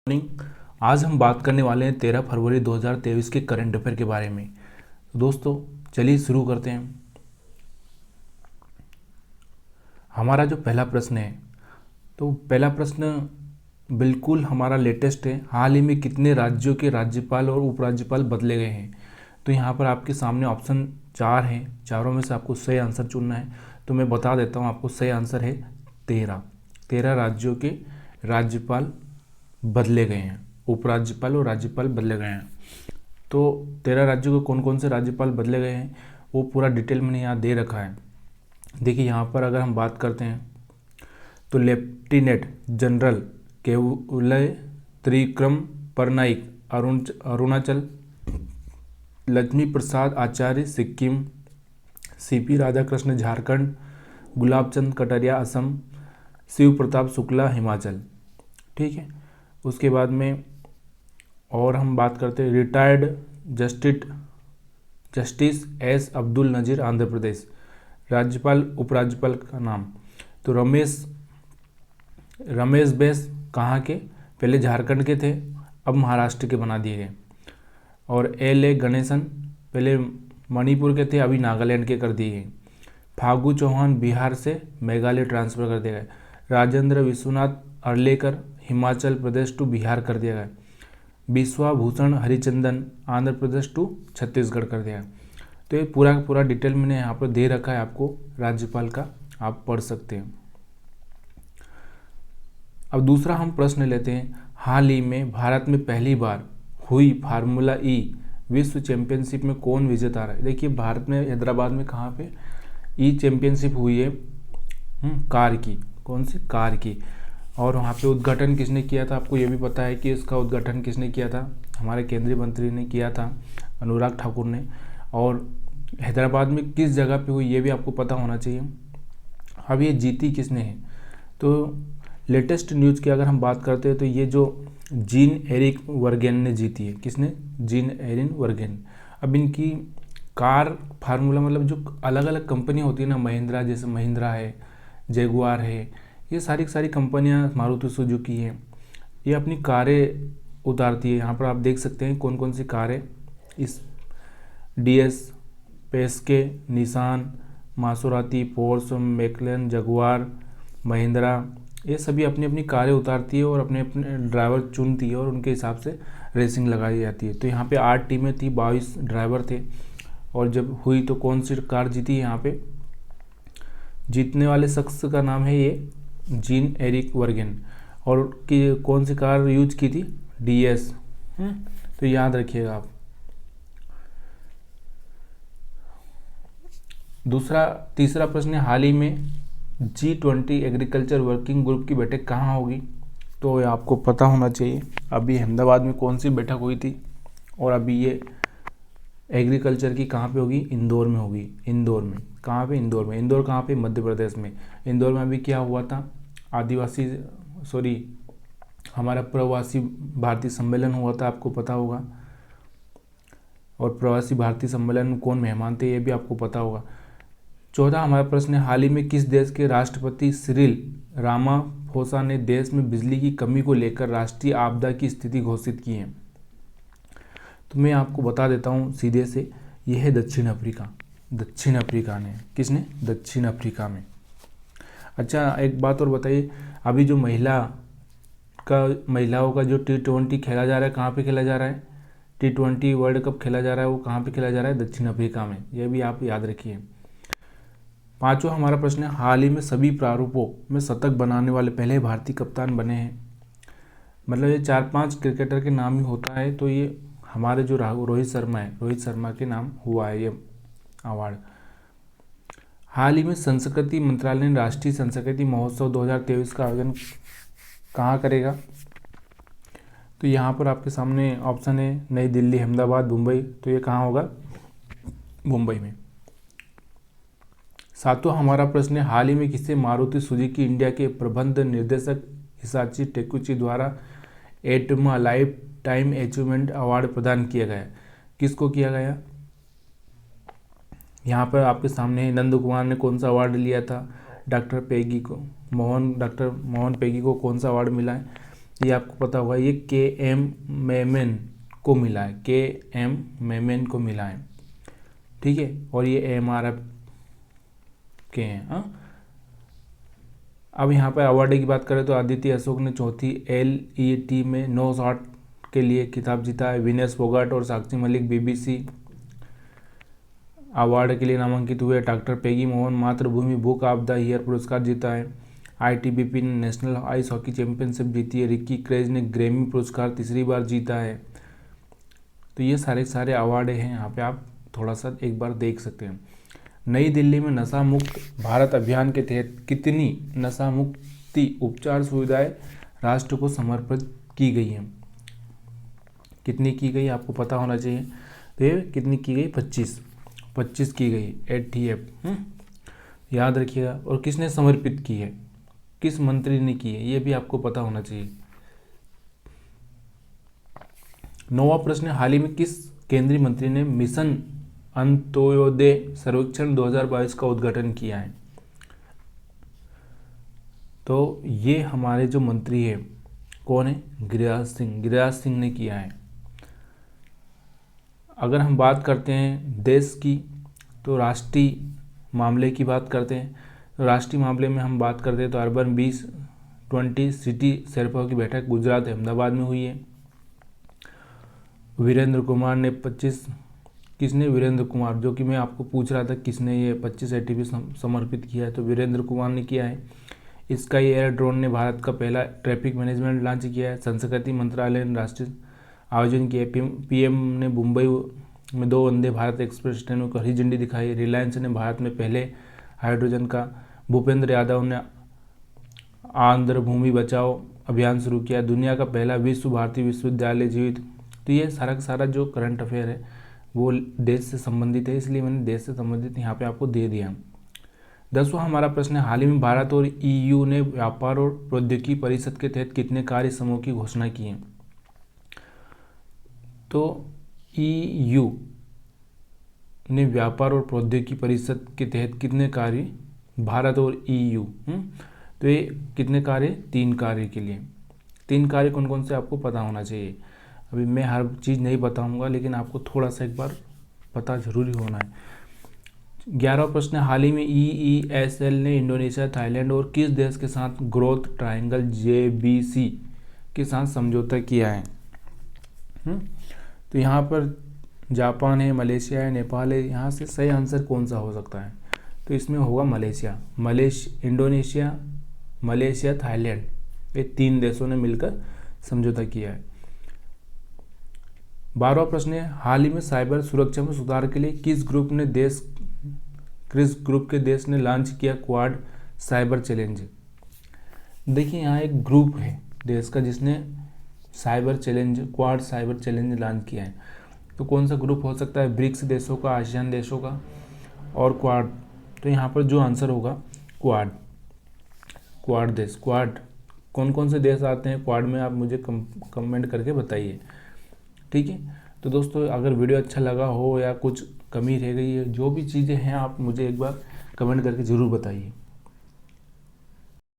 Morning. आज हम बात करने वाले हैं 13 फरवरी 2023 के करंट अफेयर के बारे में। तो दोस्तों चलिए शुरू करते हैं। हमारा जो पहला प्रश्न है, तो पहला प्रश्न बिल्कुल हमारा लेटेस्ट है। हाल ही में कितने राज्यों के राज्यपाल और उपराज्यपाल बदले गए हैं? तो यहाँ पर आपके सामने ऑप्शन 4 हैं, चारों में से आपको सही आंसर चुनना है। तो मैं बता देता हूँ, आपको सही आंसर है 13 राज्यों के राज्यपाल बदले गए हैं, उपराज्यपाल और राज्यपाल बदले गए हैं। तो 13 राज्यों के कौन कौन से राज्यपाल बदले गए हैं वो पूरा डिटेल मैंने यहाँ दे रखा है। देखिए यहाँ पर अगर हम बात करते हैं तो lieutenant general केवलय Trivikram Parnaik Arunachal, Lakshmi Prasad Acharya Sikkim, CP Radhakrishna Jharkhand, Gulabchand Kataria Assam, Shiv Pratap Shukla Himachal. ठीक है, उसके बाद में और हम बात करते हैं retired justice S Abdul Nazeer Andhra Pradesh. राज्यपाल उपराज्यपाल का नाम तो रमेश बैस कहाँ के? पहले झारखंड के थे, अब महाराष्ट्र के बना दिए गए। और एल गणेशन पहले मणिपुर के थे, अभी नागालैंड के कर दिए गए। फागू चौहान बिहार से मेघालय ट्रांसफ़र कर दिया गया। राजेंद्र विश्वनाथ अर्लेकर हिमाचल प्रदेश टू बिहार कर दिया गया। विश्वाभूषण हरिचंदन आंध्र प्रदेश टू छत्तीसगढ़ कर दिया गया। तो ये पूरा पूरा डिटेल मैंने यहाँ पर दे रखा है आपको राज्यपाल का, आप पढ़ सकते हैं। अब दूसरा हम प्रश्न लेते हैं, हाल ही में भारत में पहली बार हुई फार्मूला ई विश्व चैंपियनशिप में कौन विजेता रहा है? देखिए भारत में हैदराबाद में कहाँ पे ई चैंपियनशिप हुई है? कार की। कौन सी? कार की। और वहाँ पे उद्घाटन किसने किया था? आपको ये भी पता है कि इसका उद्घाटन किसने किया था? हमारे केंद्रीय मंत्री ने किया था, अनुराग ठाकुर ने। और हैदराबाद में किस जगह पे हुई ये भी आपको पता होना चाहिए। अब ये जीती किसने है? तो लेटेस्ट न्यूज़ की अगर हम बात करते हैं तो ये जो जीन एरिक वर्गेन ने जीती है। किसने? Jean Eric Vergne. अब इनकी कार फार्मूला मतलब जो अलग अलग कंपनी होती है ना, महिंद्रा, जैसे महिंद्रा है, जैगुआर है, ये सारी कंपनियां, मारुति सुजुकी है, ये अपनी कारें उतारती है। यहाँ पर आप देख सकते हैं कौन कौन सी कारें, इस DS, Penske, Nissan, Maserati, Porsche, McLaren, Jaguar, Mahindra, ये सभी अपनी अपनी कारें उतारती है और अपने अपने ड्राइवर चुनती है और उनके हिसाब से रेसिंग लगाई जाती है। तो यहाँ पे 8 टीमें थी, 22 ड्राइवर थे। और जब हुई तो कौन सी कार जीती? यहाँ पे जीतने वाले शख्स का नाम है ये जीन एरिक वर्गेन। और कि कौन सी कार यूज की थी? DS। तो याद रखिएगा आप। तीसरा प्रश्न है, हाल ही में G20 एग्रीकल्चर वर्किंग ग्रुप की बैठक कहाँ होगी? तो ये आपको पता होना चाहिए। अभी अहमदाबाद में कौन सी बैठक हुई थी? और अभी ये एग्रीकल्चर की कहाँ पे होगी? इंदौर में होगी। इंदौर में कहाँ पे? इंदौर में। इंदौर कहाँ पे? मध्य प्रदेश में। इंदौर में अभी क्या हुआ था? हमारा प्रवासी भारतीय सम्मेलन हुआ था, आपको पता होगा। और प्रवासी भारतीय सम्मेलन में कौन मेहमान थे ये भी आपको पता होगा। चौथा हमारा प्रश्न है, हाल ही में किस देश के राष्ट्रपति सिरिल रामाफोसा ने देश में बिजली की कमी को लेकर राष्ट्रीय आपदा की स्थिति घोषित की है? तो मैं आपको बता देता हूँ सीधे से, यह है दक्षिण अफ्रीका। दक्षिण अफ्रीका ने। किसने? दक्षिण अफ्रीका में। अच्छा एक बात और बताइए, अभी जो महिलाओं का जो T20 खेला जा रहा है, कहाँ पे खेला जा रहा है? T20 वर्ल्ड कप खेला जा रहा है, वो कहाँ पे खेला जा रहा है? दक्षिण अफ्रीका में। यह भी आप याद रखिए। पांचवा हमारा प्रश्न है, हाल ही में सभी प्रारूपों में शतक बनाने वाले पहले भारतीय कप्तान बने हैं। मतलब ये 4-5 क्रिकेटर के नाम ही होता है, तो ये हमारे जो रोहित शर्मा है, रोहित शर्मा के नाम हुआ है ये अवार्ड। हाल ही में संस्कृति मंत्रालय ने राष्ट्रीय संस्कृति महोत्सव 2023 का आयोजन कहाँ करेगा? तो यहाँ पर आपके सामने ऑप्शन है नई दिल्ली, अहमदाबाद, मुंबई। तो ये कहाँ होगा? मुंबई में। सातवां हमारा प्रश्न है, हाल ही में किसे मारुति सुजुकी इंडिया के प्रबंध निर्देशक हिसाची टेकुची द्वारा एटमा लाइफ टाइम अचीवमेंट अवार्ड प्रदान किया गया? किसको किया गया? यहाँ पर आपके सामने है, नंद कुमार ने कौन सा अवार्ड लिया था? डॉक्टर मोहन पेगी को कौन सा अवार्ड मिला है? ये आपको पता होगा, ये KM मेमन को मिला है, KM मेमन को मिला है, ठीक है। और ये MRF के हैं। हाँ, अब यहाँ पर अवार्ड की बात करें तो आदित्य अशोक ने चौथी LET में 9 शॉट के लिए खिताब जीता है। विनेश फोगाट और साक्षी मलिक BBC अवार्ड के लिए नामांकित हुए। डॉक्टर पेगी मोहन मातृभूमि बुक ऑफ द ईयर पुरस्कार जीता है। ITBP ने नेशनल आइस हॉकी चैंपियनशिप जीती है। रिकी क्रेज ने ग्रैमी पुरस्कार तीसरी बार जीता है। तो ये सारे अवार्ड हैं, यहाँ पे आप थोड़ा सा एक बार देख सकते हैं। नई दिल्ली में नशा मुक्त भारत अभियान के तहत कितनी नशा मुक्ति उपचार सुविधाएं राष्ट्र को समर्पित की गई हैं? कितनी की गई आपको पता होना चाहिए। तो ये कितनी की गई? 25 की गई ATF, याद रखिएगा। और किसने समर्पित की है, किस मंत्री ने की है, ये भी आपको पता होना चाहिए। 9वां प्रश्न, हाल ही में किस केंद्रीय मंत्री ने मिशन अंत्योदय सर्वेक्षण 2022 का उद्घाटन किया है? तो ये हमारे जो मंत्री है कौन है? गिरिराज सिंह ने किया है। अगर हम बात करते हैं देश की, तो राष्ट्रीय मामले की बात करते हैं। तो राष्ट्रीय मामले में हम बात करते हैं तो अर्बन 2020 सिटी शेरपाओं की बैठक गुजरात अहमदाबाद में हुई है। वीरेंद्र कुमार ने 25, किसने? वीरेंद्र कुमार, जो कि मैं आपको पूछ रहा था किसने ये 25 ATP समर्पित किया है, तो वीरेंद्र कुमार ने किया है। स्काई एयर ड्रोन ने भारत का पहला ट्रैफिक मैनेजमेंट लॉन्च किया है। संस्कृति मंत्रालय ने राष्ट्रीय आयोजन किया। PM ने मुंबई में 2 वंदे भारत एक्सप्रेस ट्रेनों को हरी झंडी दिखाई। रिलायंस ने भारत में पहले हाइड्रोजन का, भूपेंद्र यादव ने आंध्र भूमि बचाओ अभियान शुरू किया। दुनिया का पहला विश्व भारती विश्वविद्यालय जीवित। तो ये सारा जो करंट अफेयर है वो देश से संबंधित है, इसलिए मैंने देश से संबंधित यहाँ पे आपको दे दिया। 10वां हमारा प्रश्न है, हाल ही में भारत और EU ने व्यापार और प्रौद्योगिकी परिषद के तहत कितने कार्य समूह की घोषणा की है? तो EU ने व्यापार और प्रौद्योगिकी परिषद के तहत कितने कार्य, भारत और EU, तो ये कितने कार्य? 3 कार्य के लिए। 3 कार्य कौन कौन से आपको पता होना चाहिए। अभी मैं हर चीज़ नहीं बताऊंगा, लेकिन आपको थोड़ा सा एक बार पता जरूरी होना है। 11वां प्रश्न, हाल ही में EESL ने इंडोनेशिया, थाईलैंड और किस देश के साथ ग्रोथ ट्रायंगल JBC के साथ समझौता किया है? तो यहाँ पर जापान है, मलेशिया है, नेपाल है। यहाँ से सही आंसर कौन सा हो सकता है? तो इसमें होगा मलेशिया। इंडोनेशिया, मलेशिया, थाईलैंड, ये 3 देशों ने मिलकर समझौता किया है। 12वां प्रश्न है, हाल ही में साइबर सुरक्षा में सुधार के लिए किस ग्रुप के देश ने लॉन्च किया क्वाड साइबर चैलेंज? देखिए यहाँ एक ग्रुप है देश का जिसने क्वाड साइबर चैलेंज लॉन्च किया है। तो कौन सा ग्रुप हो सकता है? ब्रिक्स देशों का, आसियान देशों का और क्वाड। तो यहाँ पर जो आंसर होगा क्वाड देश। क्वाड कौन कौन से देश आते हैं क्वाड में, आप मुझे कमेंट करके बताइए, ठीक है। तो दोस्तों, अगर वीडियो अच्छा लगा हो या कुछ कमी रह गई है, जो भी चीज़ें हैं, आप मुझे एक बार कमेंट करके ज़रूर बताइए।